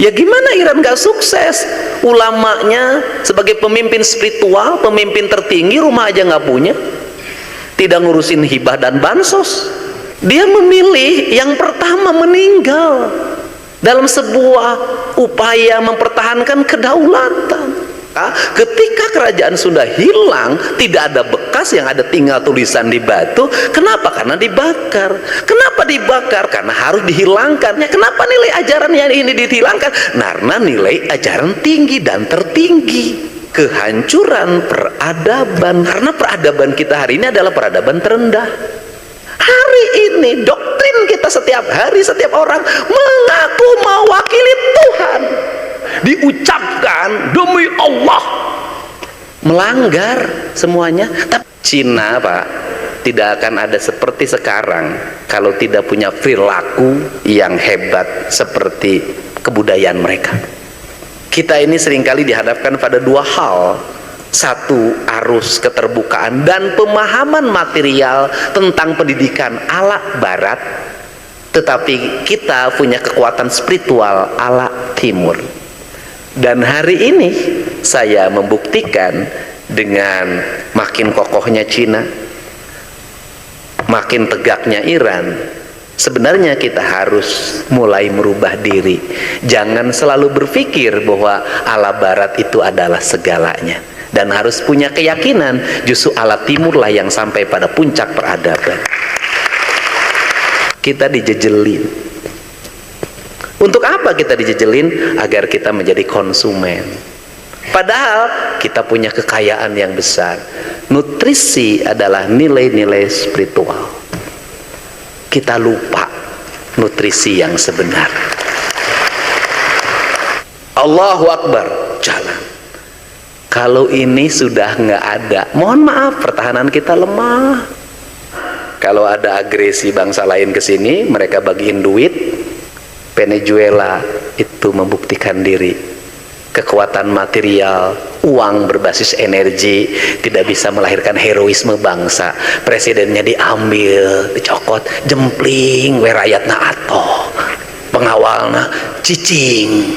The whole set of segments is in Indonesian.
Ya gimana Iran gak sukses? Ulamanya sebagai pemimpin spiritual, pemimpin tertinggi, rumah aja gak punya, tidak ngurusin hibah dan bansos. Dia memilih yang pertama meninggal dalam sebuah upaya mempertahankan kedaulatan. Ketika kerajaan Sunda hilang, tidak ada bekas, yang ada tinggal tulisan di batu. Kenapa? Karena dibakar. Kenapa dibakar? Karena harus dihilangkan. Ya, kenapa nilai ajaran yang ini dihilangkan? Karena nilai ajaran tinggi dan tertinggi. Kehancuran peradaban. Karena peradaban kita hari ini adalah peradaban terendah. Hari ini doktrin kita setiap hari, setiap orang mengaku mewakili Tuhan, diucapkan demi Allah, melanggar semuanya. Tapi Cina, Pak, tidak akan ada seperti sekarang kalau tidak punya perilaku yang hebat seperti kebudayaan mereka. Kita ini seringkali dihadapkan pada dua hal. Satu, arus keterbukaan dan pemahaman material tentang pendidikan ala barat, tetapi kita punya kekuatan spiritual ala timur. Dan hari ini saya membuktikan dengan makin kokohnya Cina, makin tegaknya Iran, sebenarnya kita harus mulai merubah diri. Jangan selalu berpikir bahwa ala barat itu adalah segalanya, dan harus punya keyakinan justru ala timurlah yang sampai pada puncak peradaban. Kita dijejelin. Untuk apa kita dijejelin? Agar kita menjadi konsumen. Padahal kita punya kekayaan yang besar. Nutrisi adalah nilai-nilai spiritual. Kita lupa nutrisi yang sebenar. Allahu Akbar, jalan. Kalau ini sudah nggak ada, mohon maaf, pertahanan kita lemah. Kalau ada agresi bangsa lain ke sini, mereka bagiin duit. Venezuela itu membuktikan diri. Kekuatan material, uang berbasis energi tidak bisa melahirkan heroisme bangsa. Presidennya diambil, dicokot, jempling, we rakyatna atoh, pengawalna cicing.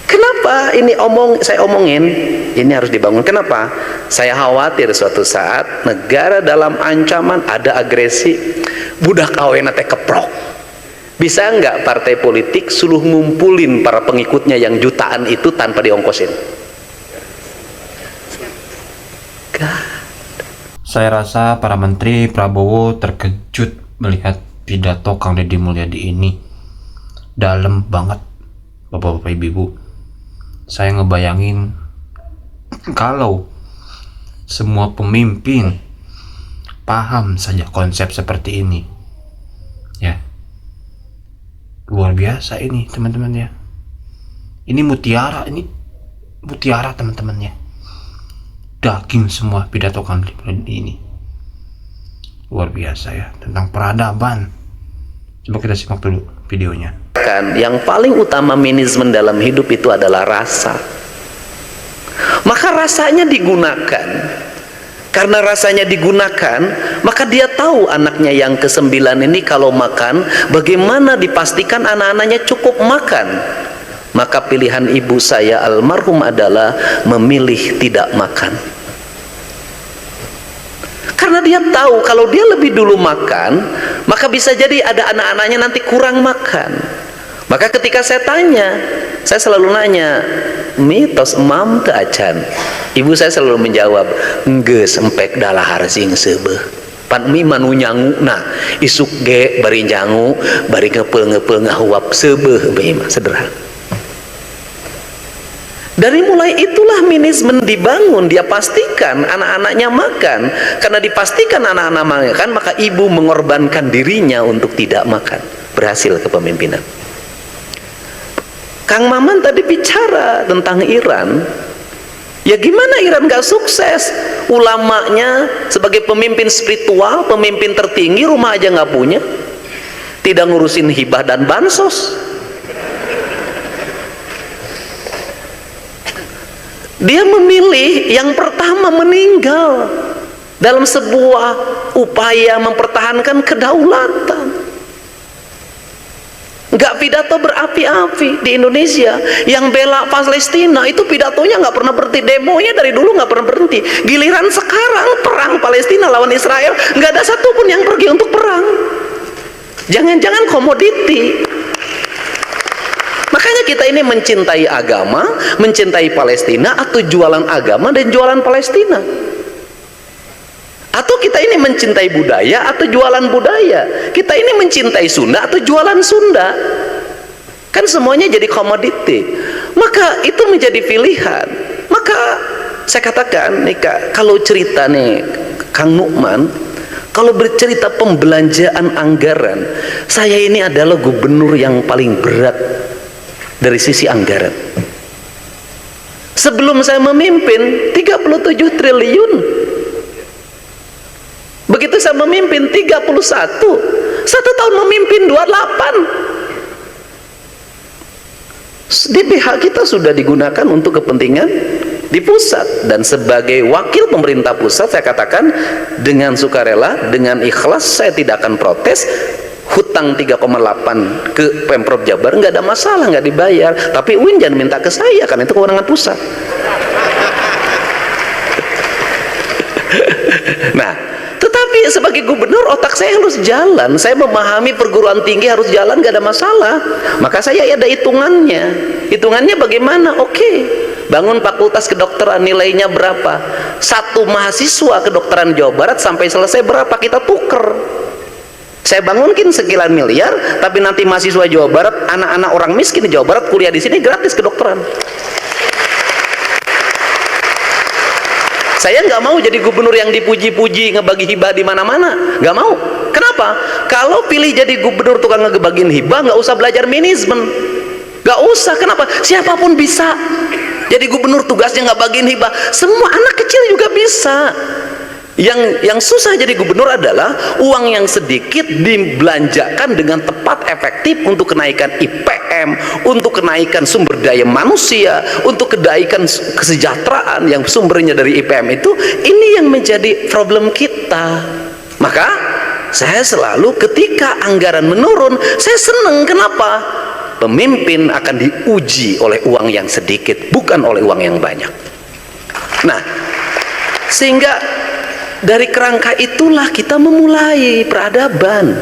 Kenapa ini saya omongin? Ini harus dibangun. Kenapa? Saya khawatir suatu saat negara dalam ancaman, ada agresi, budak kawena teh keprok. Bisa nggak partai politik suluh ngumpulin para pengikutnya yang jutaan itu tanpa diongkosin? Saya rasa para menteri Prabowo terkejut melihat pidato Kang Deddy Mulyadi ini. Dalam banget, bapak-bapak, ibu-ibu. Saya ngebayangin kalau semua pemimpin paham saja konsep seperti ini, ya luar biasa ini teman-teman ya. Ini mutiara teman-teman ya. Daging semua pidato Kang Deddy ini. Luar biasa ya, tentang peradaban. Coba kita simak dulu videonya. Yang paling utama manajemen dalam hidup itu adalah rasa. Maka rasanya digunakan. Karena rasanya digunakan, maka dia tahu anaknya yang ke-9 ini kalau makan, bagaimana dipastikan anak-anaknya cukup makan. Maka pilihan ibu saya almarhum adalah memilih tidak makan. Karena dia tahu kalau dia lebih dulu makan, maka bisa jadi ada anak-anaknya nanti kurang makan. Maka ketika saya tanya, saya selalu nanya, mitos emam teu acan. Ibu saya selalu menjawab, geus empek dalahar sing seubeuh. Pan mi manu nyangu, nah isuk ge bari nyangu, bari ngepeul-ngepeul ngahuap seubeuh bae mah sederhana. Dari mulai itulah manajemen dibangun. Dia pastikan anak-anaknya makan. Karena dipastikan anak-anak makan, maka ibu mengorbankan dirinya untuk tidak makan. Berhasil kepemimpinan. Kang Maman tadi bicara tentang Iran. Ya gimana Iran gak sukses? Ulamanya sebagai pemimpin spiritual, pemimpin tertinggi, rumah aja gak punya, tidak ngurusin hibah dan bansos. Dia memilih yang pertama meninggal dalam sebuah upaya mempertahankan kedaulatan. Enggak pidato berapi-api berapi-api di Indonesia. Yang bela Palestina itu pidatonya nggak pernah berhenti, demonya dari dulu nggak pernah berhenti. Giliran sekarang perang Palestina lawan Israel, nggak ada satupun yang pergi untuk perang. Jangan-jangan komoditi. Makanya kita ini mencintai agama, mencintai Palestina, atau jualan agama dan jualan Palestina. Atau kita ini mencintai budaya atau jualan budaya. Kita ini mencintai Sunda atau jualan Sunda. Kan semuanya jadi komoditi. Maka itu menjadi pilihan. Maka saya katakan nih Kak, kalau cerita nih Kang Nukman, kalau bercerita pembelanjaan anggaran, saya ini adalah gubernur yang paling berat dari sisi anggaran. Sebelum saya memimpin 37 triliun. Begitu saya memimpin 31, 1 tahun memimpin 28. DPH kita sudah digunakan untuk kepentingan di pusat, dan sebagai wakil pemerintah pusat saya katakan dengan sukarela, dengan ikhlas, saya tidak akan protes. Hutang 3,8 ke Pemprov Jabar nggak ada masalah, nggak dibayar, tapi UIN jangan minta ke saya, kan itu kewenangan pusat. Nah, tetapi sebagai gubernur otak saya harus jalan. Saya memahami perguruan tinggi harus jalan, gak ada masalah. Maka saya ada hitungannya. Hitungannya bagaimana? Oke, bangun fakultas kedokteran, nilainya berapa? Satu mahasiswa kedokteran Jawa Barat sampai selesai berapa? Kita tuker. Saya bangunkin sekian miliar, tapi nanti mahasiswa Jawa Barat, anak-anak orang miskin di Jawa Barat kuliah di sini gratis kedokteran. Saya nggak mau jadi gubernur yang dipuji-puji ngebagi hibah di mana-mana, nggak mau. Kenapa? Kalau pilih jadi gubernur tukang ngebagiin hibah, nggak usah belajar manajemen, nggak usah. Kenapa? Siapapun bisa jadi gubernur, tugasnya nggak bagiin hibah. Semua anak kecil juga bisa. Yang susah jadi gubernur adalah uang yang sedikit dibelanjakan dengan tepat, efektif untuk kenaikan IPM, untuk kenaikan sumber daya manusia, untuk kenaikan kesejahteraan yang sumbernya dari IPM itu. Ini yang menjadi problem kita. Maka saya selalu ketika anggaran menurun, saya senang. Kenapa? Pemimpin akan diuji oleh uang yang sedikit, bukan oleh uang yang banyak. Nah, sehingga dari kerangka itulah kita memulai peradaban.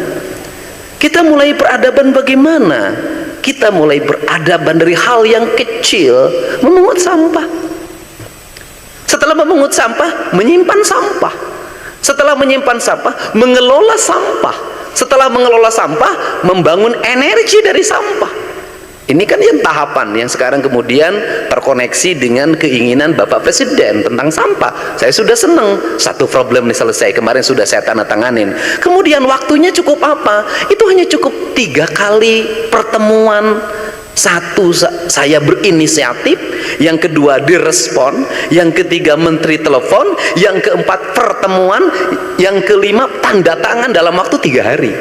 Kita mulai peradaban bagaimana? Kita mulai beradaban dari hal yang kecil, memungut sampah. Setelah memungut sampah, menyimpan sampah. Setelah menyimpan sampah, mengelola sampah. Setelah mengelola sampah, membangun energi dari sampah. Ini kan yang tahapan yang sekarang kemudian terkoneksi dengan keinginan Bapak Presiden tentang sampah. Saya sudah senang, satu problem ini selesai, kemarin sudah saya tanda tanganin. Kemudian waktunya cukup apa? Itu hanya cukup 3 kali pertemuan. Satu, saya berinisiatif, yang kedua direspon, yang ketiga menteri telepon, yang keempat pertemuan, yang kelima tanda tangan dalam waktu 3 hari.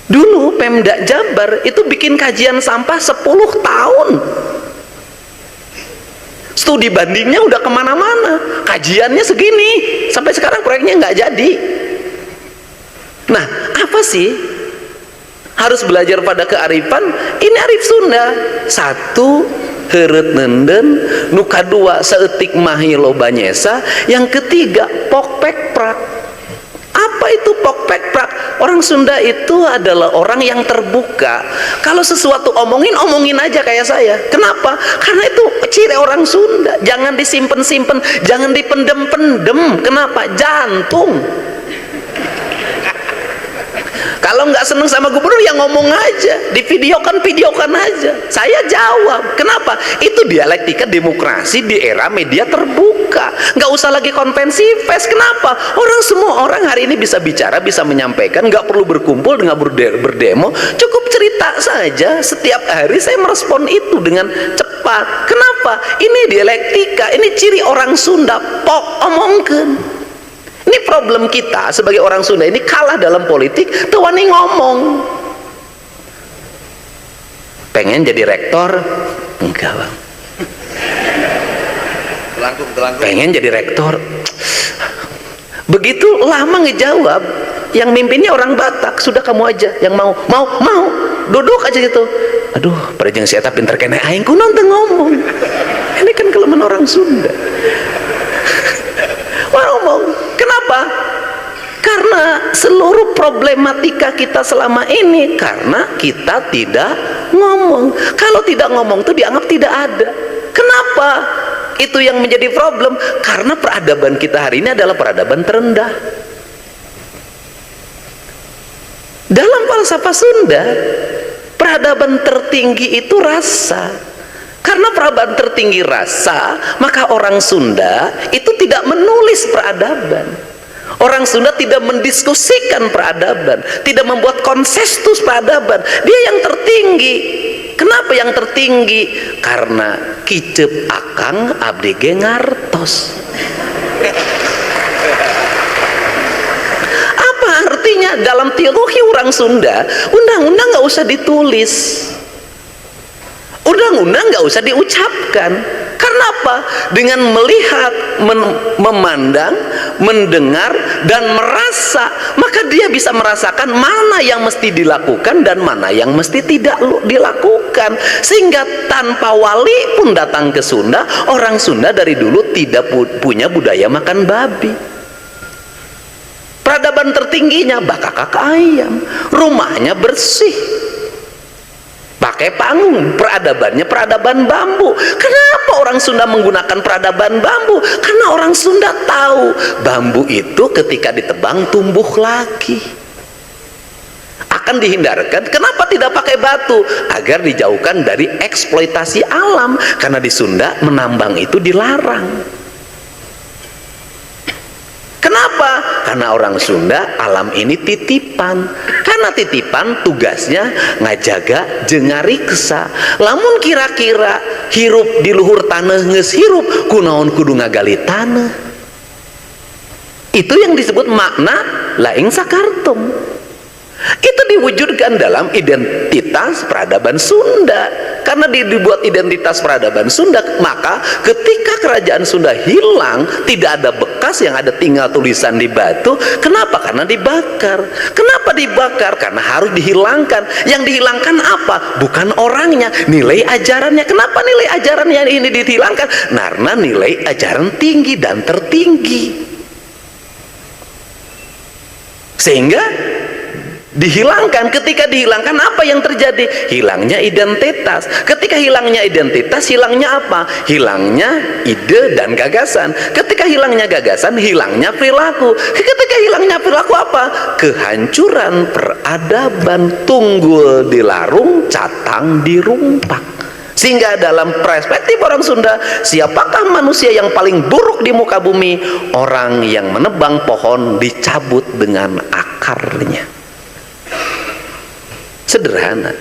Dulu Pemda Jabar itu bikin kajian sampah 10 tahun. Studi bandingnya udah kemana-mana, kajiannya segini, sampai sekarang proyeknya nggak jadi. Nah, apa sih? Harus belajar pada kearifan. Ini arif Sunda. 1, heureut nenden, nu kadua saeutik mahilo banyesa, yang ketiga pokpek prak. Apa itu pokpek prak? Orang Sunda itu adalah orang yang terbuka. Kalau sesuatu omongin aja kayak saya. Kenapa? Karena itu ciri orang Sunda. Jangan disimpen-simpen, jangan dipendem-pendem. Kenapa? Jantung. Kalau nggak seneng sama gubernur ya ngomong aja, videokan aja. Saya jawab. Kenapa? Itu dialektika demokrasi di era media terbuka. Nggak usah lagi konvensi pers. Kenapa? Semua orang hari ini bisa bicara, bisa menyampaikan, nggak perlu berkumpul, nggak berdemo. Cukup cerita saja. Setiap hari saya merespon itu dengan cepat. Kenapa? Ini dialektika. Ini ciri orang Sunda. Pok omongkeun. Ini problem kita sebagai orang Sunda, ini kalah dalam politik, tuh wani ngomong. Pengen jadi rektor? Enggak, Bang. Pengen jadi rektor? Begitu lama ngejawab, yang mimpinnya orang Batak. Sudah, kamu aja yang mau duduk aja gitu. aduh parejeng si eta pinter kene aing kunaon teu ngomong. Ini kan kelemahan orang Sunda. Ngomong. Kenapa? Karena seluruh problematika kita selama ini karena kita tidak ngomong. Kalau tidak ngomong itu dianggap tidak ada. Kenapa? Itu yang menjadi problem. Karena peradaban kita hari ini adalah peradaban terendah. Dalam falsafah Sunda, peradaban tertinggi itu rasa. Karena peradaban tertinggi rasa, maka orang Sunda itu tidak menulis peradaban. Orang Sunda tidak mendiskusikan peradaban, tidak membuat konsensus peradaban. Dia yang tertinggi. Kenapa yang tertinggi? Karena kicep akang abdi ge ngartos. Apa artinya dalam teologi orang Sunda? Undang-undang nggak usah ditulis, undang-undang nggak usah diucapkan. Karena apa? Dengan melihat, memandang, mendengar, dan merasa, maka dia bisa merasakan mana yang mesti dilakukan dan mana yang mesti tidak dilakukan. Sehingga tanpa wali pun datang ke Sunda, orang Sunda dari dulu tidak punya budaya makan babi. Peradaban tertingginya bakakak ayam, rumahnya bersih, pakai panggung, peradabannya peradaban bambu. Kenapa orang Sunda menggunakan peradaban bambu? Karena orang Sunda tahu bambu itu ketika ditebang tumbuh lagi, akan dihindarkan. Kenapa tidak pakai batu? Agar dijauhkan dari eksploitasi alam. Karena di Sunda menambang itu dilarang. Kenapa? Karena orang Sunda alam ini titipan. Karena titipan tugasnya ngajaga jeung ngariksa. Lamun kira-kira hirup di luhur tanah geus hirup, kunaon kudu ngagali tanah. Itu yang disebut makna laing sakartum. Itu diwujudkan dalam identitas peradaban Sunda. Karena dibuat identitas peradaban Sunda, maka ketika kerajaan Sunda hilang, tidak ada bekas, yang ada tinggal tulisan di batu. Kenapa? Karena dibakar. Kenapa dibakar? Karena harus dihilangkan. Yang dihilangkan apa? Bukan orangnya, nilai ajarannya. Kenapa nilai ajarannya ini dihilangkan? Karena nilai ajaran tinggi dan tertinggi. Sehingga dihilangkan. Ketika dihilangkan, apa yang terjadi? Hilangnya identitas. Ketika hilangnya identitas, hilangnya apa? Hilangnya ide dan gagasan. Ketika hilangnya gagasan, hilangnya perilaku. Ketika hilangnya perilaku, apa? Kehancuran peradaban. Tunggul dilarung, catang dirumpak. Sehingga dalam perspektif orang Sunda, siapakah manusia yang paling buruk di muka bumi? Orang yang menebang pohon dicabut dengan akarnya. Sederhana.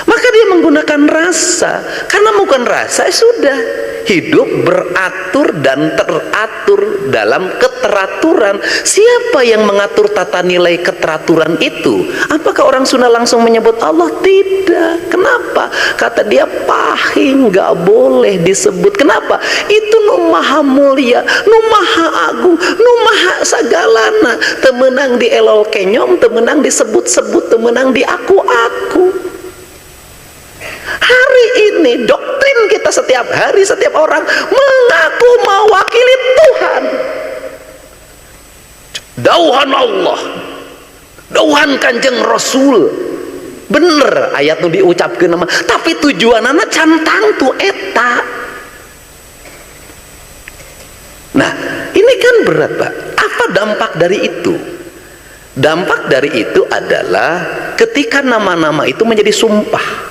Maka dia menggunakan rasa. Karena bukan rasa, sudah hidup beratur dan teratur dalam keteraturan. Siapa yang mengatur tata nilai keteraturan itu? Apakah orang Sunda langsung menyebut Allah? Tidak. Kenapa? Kata dia pahing, nggak boleh disebut. Kenapa? Itu nu maha mulia, nu maha agung, nu maha sagalana. Temenang di elol kenyom, temenang disebut-sebut, temenang di aku-aku. Hari ini doktrin kita setiap hari, setiap orang mengaku mewakili Tuhan. Dauhan Allah, dauhan Kanjeng Rasul. Bener ayat nu diucapkeun nama, tapi tujuanana cantang tu eta. Nah, ini kan berat, Pak. Apa dampak dari itu? Dampak dari itu adalah ketika nama-nama itu menjadi sumpah.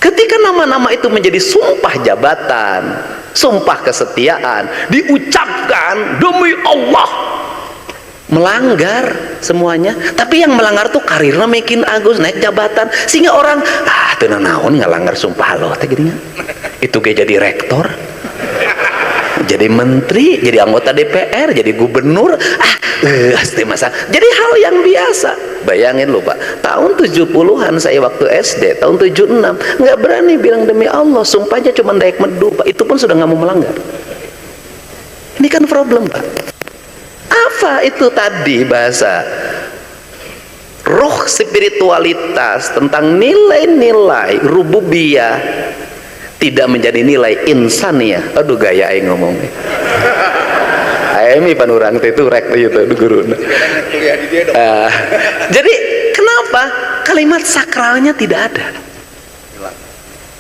Ketika nama-nama itu menjadi sumpah jabatan, sumpah kesetiaan, diucapkan demi Allah, melanggar semuanya. Tapi yang melanggar tuh karirnya makin agus, naik jabatan, sehingga orang teu naon ngalanggar sumpah Allah teh geuningan. Itu ge jadi rektor, jadi menteri, jadi anggota DPR, jadi gubernur, pasti masa jadi hal yang biasa. Bayangin loh Pak, tahun 70-an saya waktu SD, tahun 76 nggak berani bilang demi Allah, sumpahnya cuma dayak medu Pak, itu pun sudah nggak mau melanggar. Ini kan problem Pak. Apa itu tadi bahasa roh spiritualitas, tentang nilai-nilai rububiyah tidak menjadi nilai insaniyah. Aduh gaya aing ngomongnya. Aemi panurang itu rek itu guru. Jadi kenapa kalimat sakralnya tidak ada?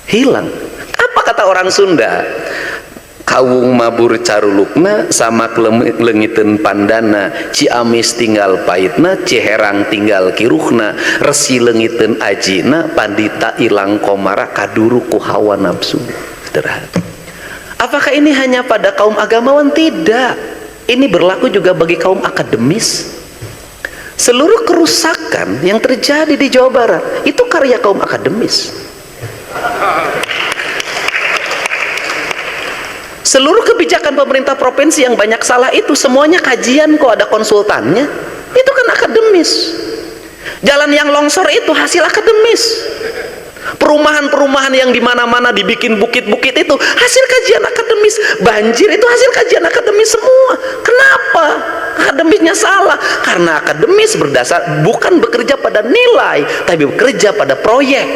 Hilang. Apa kata orang Sunda? Kawung mabur carulukna sama lengiten pandana, Ciamis tinggal pahitna, Ciherang tinggal kiruhna, resi lengiten ajina, pandita ilang komara kaduru ku hawa nafsu. Sederhana. Apakah ini hanya pada kaum agamawan? Tidak. Ini berlaku juga bagi kaum akademis. Seluruh kerusakan yang terjadi di Jawa Barat itu karya kaum akademis. Seluruh kebijakan pemerintah provinsi yang banyak salah itu semuanya kajian kok, ada konsultannya. Itu kan akademis. Jalan yang longsor itu hasil akademis. Perumahan-perumahan yang di mana-mana dibikin bukit-bukit itu hasil kajian akademis. Banjir itu hasil kajian akademis semua. Kenapa akademisnya salah? Karena akademis berdasar bukan bekerja pada nilai, tapi bekerja pada proyek.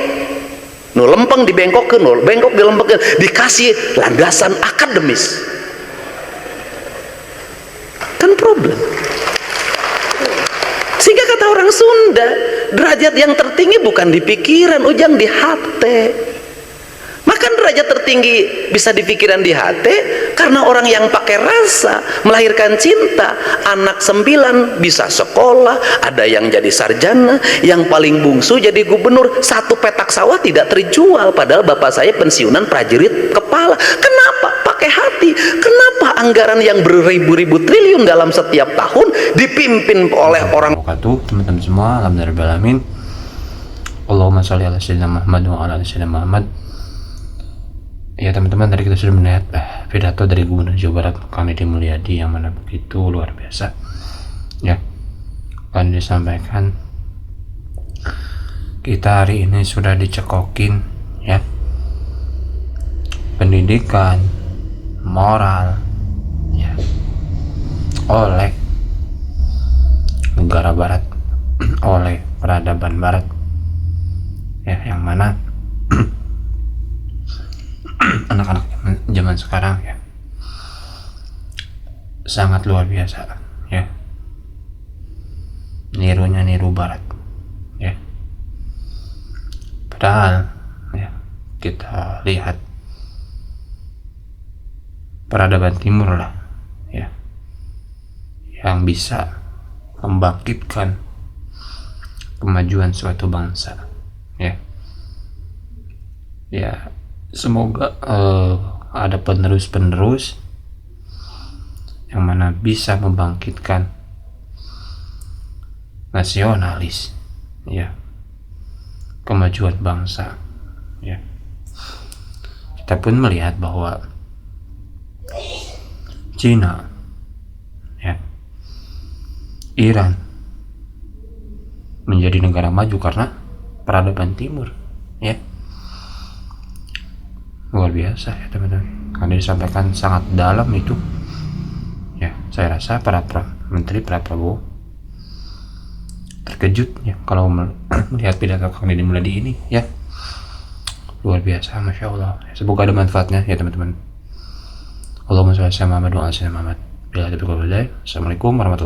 Nu lempeng di bengkok bengkok di lempeng dikasih landasan akademis. Kan problem. Sehingga kata orang Sunda, derajat yang tertinggi bukan di pikiran, ujang di hati. Maka derajat tertinggi bisa di pikiran, di hati, karena orang yang pakai rasa melahirkan cinta. Anak 9 bisa sekolah, ada yang jadi sarjana, yang paling bungsu jadi gubernur. Satu petak sawah tidak terjual, padahal bapak saya pensiunan prajurit kepala. Kenapa? Pakai hati. Kenapa anggaran yang beribu-ribu triliun dalam setiap tahun dipimpin oleh orang? Teman-teman semua, alhamdulillah. Allahumma sholli ala sayyidina Muhammad wa ala ali sayyidina Muhammad. Ya teman-teman, tadi kita sudah melihat pidato dari Gubernur Jawa Barat Kang Deddy Mulyadi yang mana begitu luar biasa. Ya, kan disampaikan kita hari ini sudah dicekokin ya pendidikan, moral ya oleh negara Barat, oleh peradaban Barat ya, yang mana anak-anak zaman sekarang ya sangat luar biasa ya, niru Barat ya. Padahal ya kita lihat peradaban Timur lah ya yang bisa membangkitkan kemajuan suatu bangsa ya. Semoga ada penerus yang mana bisa membangkitkan nasionalis ya, kemajuan bangsa ya. Kita pun melihat bahwa Cina ya, Iran menjadi negara maju karena peradaban Timur ya. Luar biasa ya teman-teman, karena disampaikan sangat dalam itu ya. Saya rasa para menteri, para Prabowo terkejut ya kalau melihat pidato Kang Deddy Mulyadi ini ya. Luar biasa, Masya Allah. Semoga ada manfaatnya ya teman-teman. Allahumma sholli ala Muhammad wa ala ali Muhammad. Assalamualaikum warahmatullahi wabarakatuh.